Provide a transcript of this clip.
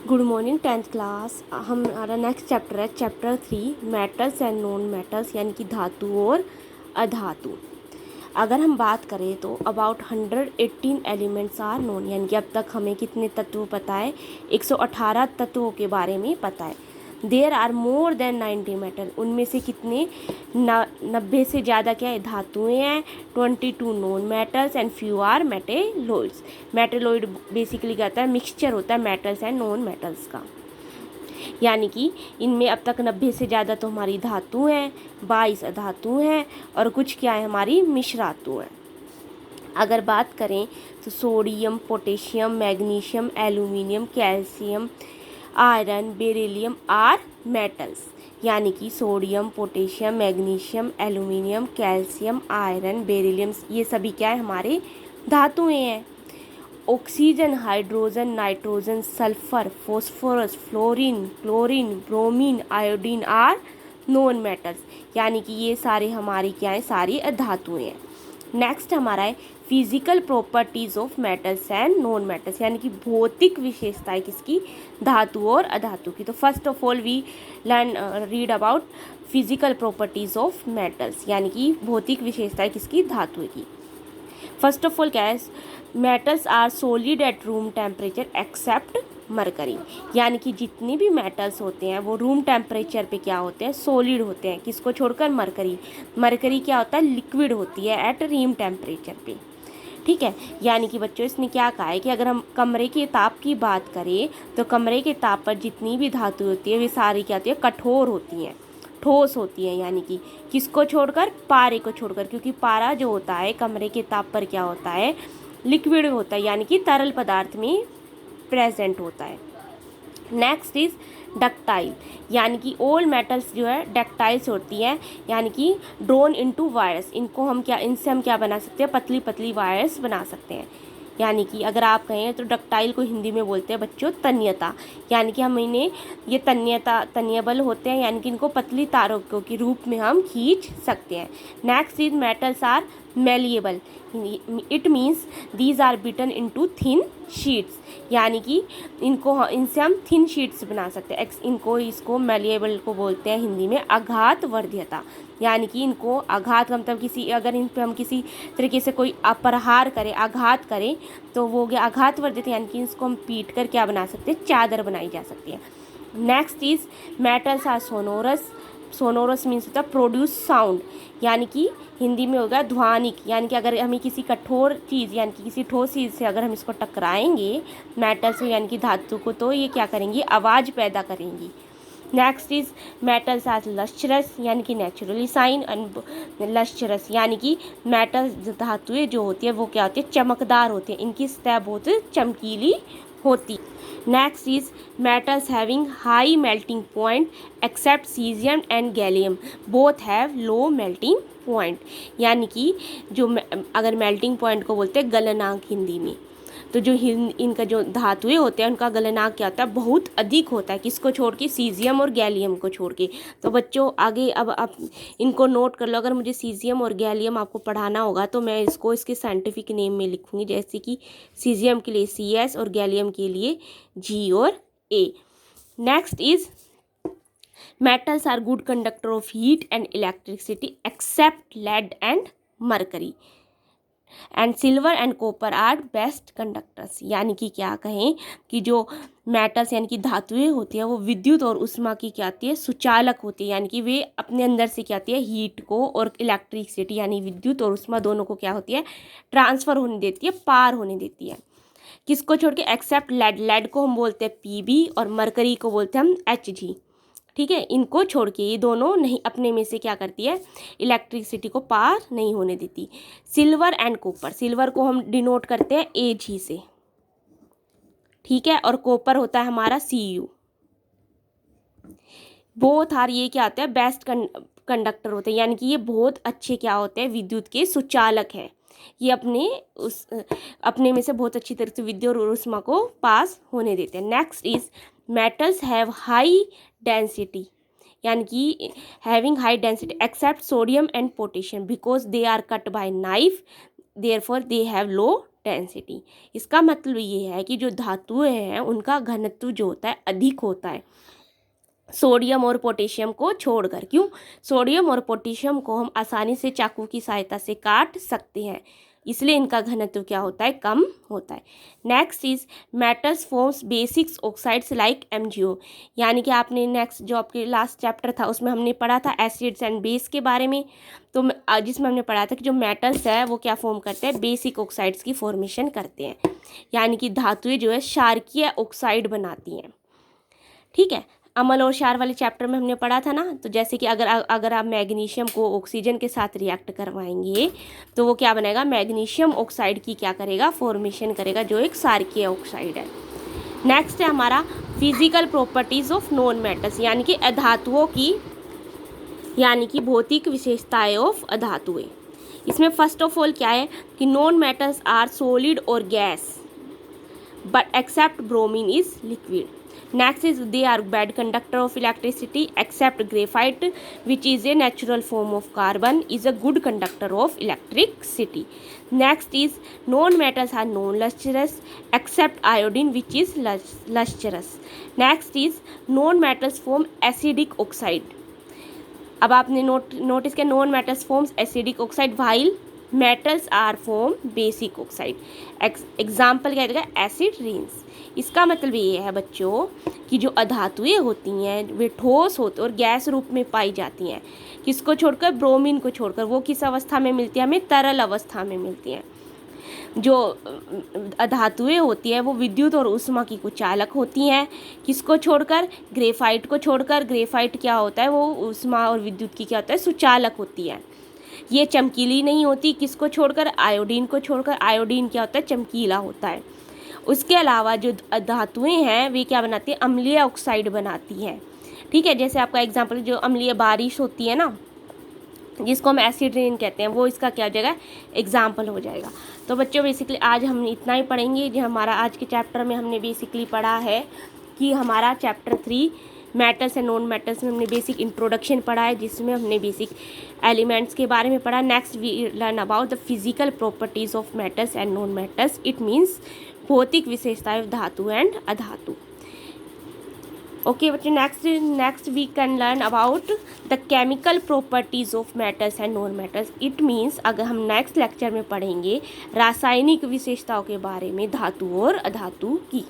Good morning 10th class. हमारा next chapter है chapter 3 metals and non metals यानी कि धातु और अधातु। अगर हम बात करें तो अबाउट 118 एलिमेंट्स आर नोन, यानी कि अब तक हमें कितने तत्व पता है, 118 तत्वों के बारे में पता है। There are more than 90 metal, उनमें से कितने 90 से ज़्यादा क्या है धातुएं हैं। 22 non metals and few are metalloids. Metalloid basically कहता है मिक्सचर होता है मेटल्स एंड नॉन मेटल्स का, यानी कि इनमें अब तक 90 से ज़्यादा तो हमारी धातु हैं, 22 अधातु हैं और कुछ क्या है हमारी मिश्रातु हैं। अगर बात करें तो sodium, potassium, magnesium, aluminium, calcium, iron, beryllium are metals, यानी कि sodium, potassium, magnesium, aluminium, calcium, iron, beryllium ये सभी क्या है हमारे धातुएं हैं। Oxygen, hydrogen, nitrogen, sulphur, phosphorus, fluorine, chlorine, bromine, iodine are non metals, यानी कि ये सारे हमारी क्या है सारी धातुएं हैं। नेक्स्ट हमारा है physical properties of metals and non metals, यानी कि भौतिक विशेषताएं किसकी, धातु और अधातु की। तो first of all we read about physical properties of metals, यानी कि भौतिक विशेषताएं किसकी, धातु की। फर्स्ट ऑफ ऑल क्या है, metals are solid at room temperature except mercury, यानी कि जितने भी मेटल्स होते हैं वो रूम टेम्परेचर पे क्या होते हैं, सॉलिड होते हैं, किसको छोड़कर मरकरी। मरकरी क्या होता है, लिक्विड होती है एट रूम टेम्परेचर पे। ठीक है, यानी कि बच्चों इसने क्या कहा है कि अगर हम कमरे के ताप की बात करें तो कमरे के ताप पर जितनी भी धातु होती है वे सारी क्या होती है, कठोर होती हैं, ठोस होती है, यानी कि किसको छोड़कर, पारे को छोड़कर, क्योंकि पारा जो होता है कमरे के ताप पर क्या होता है, लिक्विड होता है, यानी कि तरल पदार्थ में प्रेजेंट होता है। नेक्स्ट इज डक्टाइल, यानी कि ऑल मेटल्स जो है डक्टाइल्स होती हैं, यानी कि ड्रोन इनटू वायर्स, इनको हम क्या, इनसे हम क्या बना सकते हैं, पतली पतली वायर्स बना सकते हैं। यानी कि अगर आप कहें तो डक्टाइल को हिंदी में बोलते हैं बच्चों तन्यता, यानी कि हम इन्हें ये तन्यबल होते हैं, यानी कि इनको पतली तारों के रूप में हम खींच सकते हैं। Next is metals are malleable, it means these are beaten into thin sheets, यानी कि इनसे हम थिन शीट्स बना सकते हैं। इसको मेलिएबल को बोलते हैं हिंदी में आघात वर्ध्यता, यानी कि इनको आघात का मतलब अगर इन पर हम किसी तरीके से कोई अपरहार करें, आघात करें तो वो गया आघात वर्धित, यानी कि इसको हम पीट कर क्या बना सकते हैं, चादर बनाई जा सकती है। Next is metals are sonorous, sonorous means होता है प्रोड्यूस साउंड, यानी कि हिंदी में होगा ध्वनिक, यानी कि अगर हमें किसी कठोर चीज़ यानी कि किसी ठोस चीज़ से अगर हम इसको टकराएंगे मेटल से यानी कि धातु को, तो ये क्या करेंगी, आवाज़ पैदा करेंगी। Next is metals are lustrous, यानी कि नेचुरली साइन, एंड लस्ट्रस यानी कि मेटल धातुएं जो होती है वो क्या होती है, चमकदार होती है, इनकी सतह बहुत चमकीली होती। Next is metals having high melting point accept caesium and gallium both have low melting point, यानी कि जो अगर मेल्टिंग पॉइंट को बोलते हैं गलनांक हिंदी में, तो जो इनका जो धातुएं होते हैं उनका गलनांक क्या होता है, बहुत अधिक होता है, किसको छोड़ के, सीजियम और गैलियम को छोड़ के। तो बच्चों आगे अब आप इनको नोट कर लो, अगर मुझे सीजियम और गैलियम आपको पढ़ाना होगा तो मैं इसको इसके साइंटिफिक नेम में लिखूंगी, जैसे कि सीजियम के लिए CS और गैलियम के लिए G और A। Next is metals are good conductor of heat and electricity except lead and mercury, and silver and copper are best conductors, यानी कि क्या कहें कि जो मेटल्स यानी कि धातुएं होती हैं वो विद्युत और ऊष्मा की क्या आती है, सुचालक होती है, यानी कि वे अपने अंदर से क्या आती है, हीट को और इलेक्ट्रिसिटी यानी विद्युत और ऊष्मा दोनों को क्या होती है, ट्रांसफ़र होने देती है, पार होने देती है। किसको छोड़ के, एक्सेप्ट लेड, लेड को हम बोलते हैं PB और मरकरी को बोलते हैं हम HG। ठीक है, इनको छोड़ के ये दोनों नहीं अपने में से क्या करती है, इलेक्ट्रिसिटी को पार नहीं होने देती। सिल्वर एंड कॉपर, सिल्वर को हम डिनोट करते हैं AG से, ठीक है, और कॉपर होता है हमारा CU। बोथ आर ये क्या होते हैं, बेस्ट कंडक्टर होते हैं, यानी कि ये बहुत अच्छे क्या होते हैं, विद्युत के सुचालक हैं, ये अपने में से बहुत अच्छी तरह से विद्युत और ऊष्मा को पास होने देते हैं। Next is metals have high density, यानी कि having high density except sodium and potassium because they are cut by knife therefore they have low density. इसका मतलब ये है कि जो धातुएं हैं उनका घनत्व जो होता है अधिक होता है सोडियम और पोटेशियम को छोड़कर। क्यों? सोडियम और पोटेशियम को हम आसानी से चाकू की सहायता से काट सकते हैं, इसलिए इनका घनत्व क्या होता है? कम होता है। Next is metals forms basics oxides like MgO, यानी कि आपने नेक्स्ट जो आपके लास्ट चैप्टर था उसमें हमने पढ़ा था एसिड्स एंड बेस के बारे में, तो जिसमें हमने पढ़ा था कि जो मेटल्स है वो क्या फॉर्म करते हैं? बेसिक ऑक्साइड्स की फॉर्मेशन करते हैं, यानी कि धातुएं जो है क्षारकीय ऑक्साइड बनाती हैं। ठीक है, अम्ल और क्षार वाले चैप्टर में हमने पढ़ा था ना, तो जैसे कि अगर आप मैग्नीशियम को ऑक्सीजन के साथ रिएक्ट करवाएंगे तो वो क्या बनेगा? मैग्नीशियम ऑक्साइड की क्या करेगा? फॉर्मेशन करेगा, जो एक क्षारकीय ऑक्साइड है। नेक्स्ट है हमारा physical properties of non metals, यानी कि अधातुओं की, यानी कि भौतिक विशेषताएं ऑफ अधातुएं। इसमें फर्स्ट ऑफ ऑल क्या है कि नॉन मेटल्स आर सॉलिड और gas but except bromine is liquid. Next is they are bad conductor of electricity except graphite, which is a natural form of carbon, is a good conductor of electricity. Next is non-metals are non-lustrous except iodine, which is lustrous. Next is non-metals form acidic oxide. अब आपने notice किया non metals forms acidic oxide while metals are form basic oxide. Example क्या देगा? Acid rains. इसका मतलब ये है बच्चों कि जो अधातुएं होती हैं वे ठोस होते और गैस रूप में पाई जाती हैं, किसको छोड़कर? ब्रोमीन को छोड़कर। वो किस अवस्था में मिलती है? हमें तरल अवस्था में मिलती हैं। जो अधातुएं होती है वो विद्युत और ऊष्मा की कुचालक होती हैं, किसको छोड़कर? ग्रेफाइट को छोड़कर। ग्रेफाइट क्या होता है? वो ऊष्मा और विद्युत की क्या होता है? सुचालक होती है। ये चमकीली नहीं होती, किसको छोड़कर? आयोडीन को छोड़कर। आयोडीन क्या होता है? चमकीला होता है। उसके अलावा जो धातुएं हैं वे क्या बनाती है? अम्लीय ऑक्साइड बनाती हैं। ठीक है, जैसे आपका एग्जाम्पल जो अम्लीय बारिश होती है ना, जिसको हम एसिड रेन कहते हैं, वो इसका क्या हो जाएगा? एग्जाम्पल हो जाएगा। तो बच्चों बेसिकली आज हम इतना ही पढ़ेंगे। जो हमारा आज के चैप्टर में हमने बेसिकली पढ़ा है कि हमारा chapter 3 metals and non metals में हमने बेसिक इंट्रोडक्शन पढ़ा है, जिसमें हमने बेसिक एलिमेंट्स के बारे में पढ़ा। Next we learn about the physical properties of metals and non metals, it means भौतिक विशेषताएं धातु एंड अधातु। ओके बच्चे, next we can learn about the chemical properties of metals and non metals, it means अगर हम next lecture में पढ़ेंगे रासायनिक विशेषताओं के बारे में धातु और अधातु की।